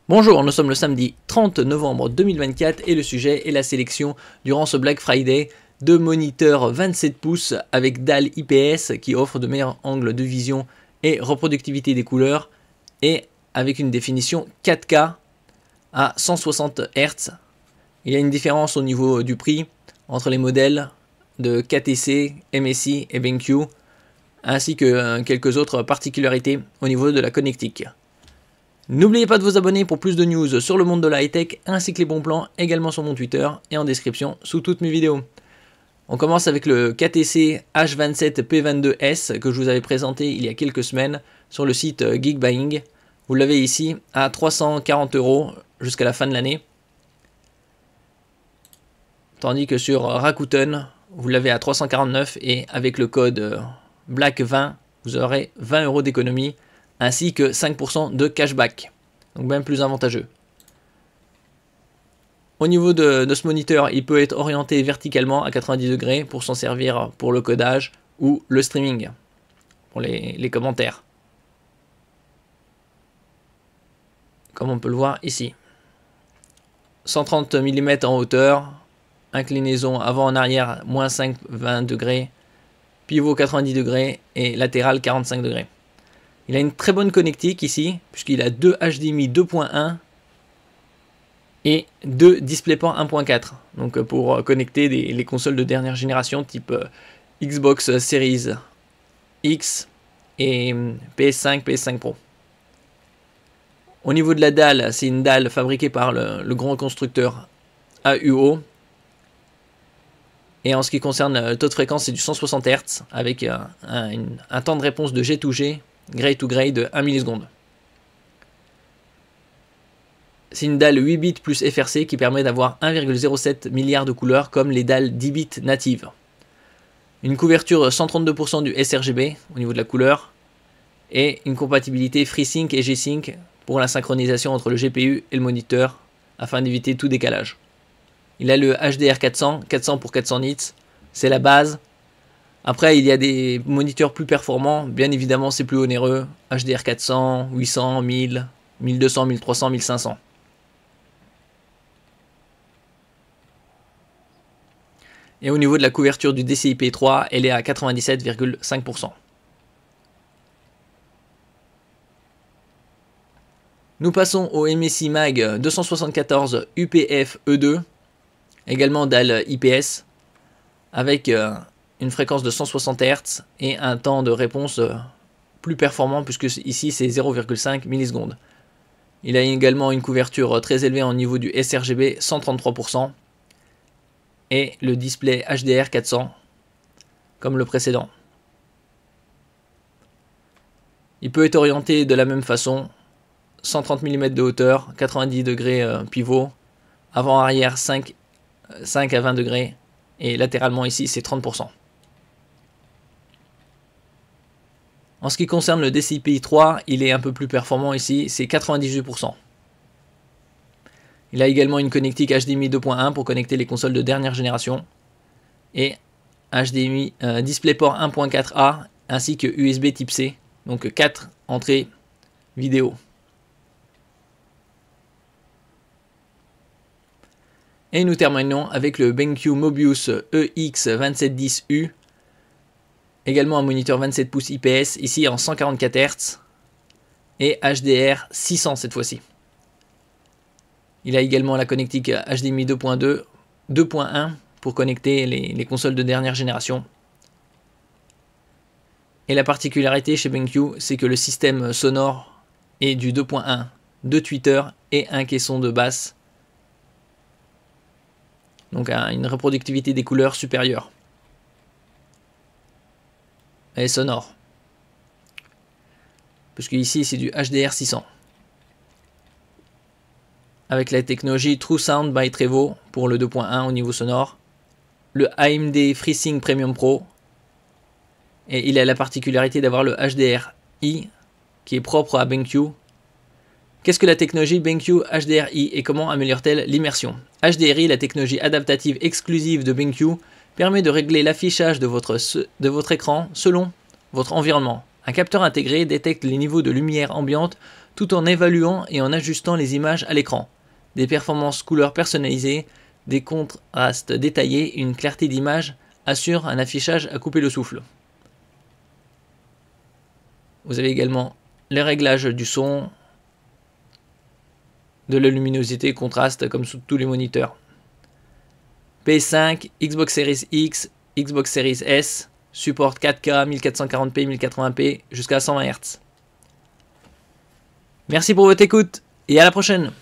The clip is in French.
Bonjour, nous sommes le samedi 30 novembre 2024 et le sujet est la sélection durant ce Black Friday de moniteurs 27 pouces avec dalle IPS qui offrent de meilleurs angles de vision et reproductivité des couleurs et avec une définition 4K à 160 Hz. Il y a une différence au niveau du prix entre les modèles de KTC, MSI et BenQ ainsi que quelques autres particularités au niveau de la connectique. N'oubliez pas de vous abonner pour plus de news sur le monde de la high-tech ainsi que les bons plans également sur mon Twitter et en description sous toutes mes vidéos. On commence avec le KTC H27P22S que je vous avais présenté il y a quelques semaines sur le site Geekbuying. Vous l'avez ici à 340 € jusqu'à la fin de l'année. Tandis que sur Rakuten, vous l'avez à 349 et avec le code BLACK20, vous aurez 20 € d'économie ainsi que 5% de cashback, donc bien plus avantageux. Au niveau de ce moniteur, il peut être orienté verticalement à 90 degrés pour s'en servir pour le codage ou le streaming, pour les commentaires. Comme on peut le voir ici. 130 mm en hauteur, inclinaison avant en arrière, moins 5, 20 degrés, pivot 90 degrés et latéral 45 degrés. Il a une très bonne connectique ici, puisqu'il a deux HDMI 2.1 et deux DisplayPort 1.4. Donc pour connecter les consoles de dernière génération type Xbox Series X et PS5, PS5 Pro. Au niveau de la dalle, c'est une dalle fabriquée par le grand constructeur AUO. Et en ce qui concerne le taux de fréquence, c'est du 160 Hz avec un temps de réponse de G2G. Gray to Gray de 1 milliseconde. C'est une dalle 8 bits plus FRC qui permet d'avoir 1,07 milliard de couleurs comme les dalles 10 bits natives. Une couverture 132% du sRGB au niveau de la couleur et une compatibilité FreeSync et G-Sync pour la synchronisation entre le GPU et le moniteur afin d'éviter tout décalage. Il a le HDR 400, 400 pour 400 nits, c'est la base. Après, il y a des moniteurs plus performants, bien évidemment c'est plus onéreux, HDR 400, 800, 1000, 1200, 1300, 1500. Et au niveau de la couverture du DCI-P3, elle est à 97,5%. Nous passons au MSI Mag 274 UPF E2, également dalle IPS, avec une fréquence de 160 Hz et un temps de réponse plus performant puisque ici c'est 0,5 millisecondes. Il a également une couverture très élevée au niveau du sRGB 133% et le display HDR 400 comme le précédent. Il peut être orienté de la même façon, 130 mm de hauteur, 90 degrés pivot, avant-arrière 5 à 20 degrés et latéralement ici c'est 30%. En ce qui concerne le DCI-P3, il est un peu plus performant ici, c'est 98%. Il a également une connectique HDMI 2.1 pour connecter les consoles de dernière génération et HDMI DisplayPort 1.4a ainsi que USB Type C, donc 4 entrées vidéo. Et nous terminons avec le BenQ Mobius EX2710U, également un moniteur 27 pouces IPS, ici en 144 Hz et HDR 600 cette fois-ci. Il a également la connectique HDMI 2.2, 2.1 pour connecter les consoles de dernière génération. Et la particularité chez BenQ, c'est que le système sonore est du 2.1, 2 tweeters et un caisson de basse. Donc une reproductivité des couleurs supérieure. Et sonore. Puisque ici c'est du HDR 600. Avec la technologie True Sound by Trevo pour le 2.1 au niveau sonore. Le AMD FreeSync Premium Pro. Et il a la particularité d'avoir le HDRI qui est propre à BenQ. Qu'est-ce que la technologie BenQ HDRI et comment améliore-t-elle l'immersion? HDRI, la technologie adaptative exclusive de BenQ, permet de régler l'affichage de votre écran selon votre environnement. Un capteur intégré détecte les niveaux de lumière ambiante tout en évaluant et en ajustant les images à l'écran. Des performances couleurs personnalisées, des contrastes détaillés et une clarté d'image assurent un affichage à couper le souffle. Vous avez également les réglages du son, de la luminosité, contraste comme sous tous les moniteurs. PS5, Xbox Series X, Xbox Series S, supporte 4K, 1440p, 1080p jusqu'à 120 Hz. Merci pour votre écoute et à la prochaine.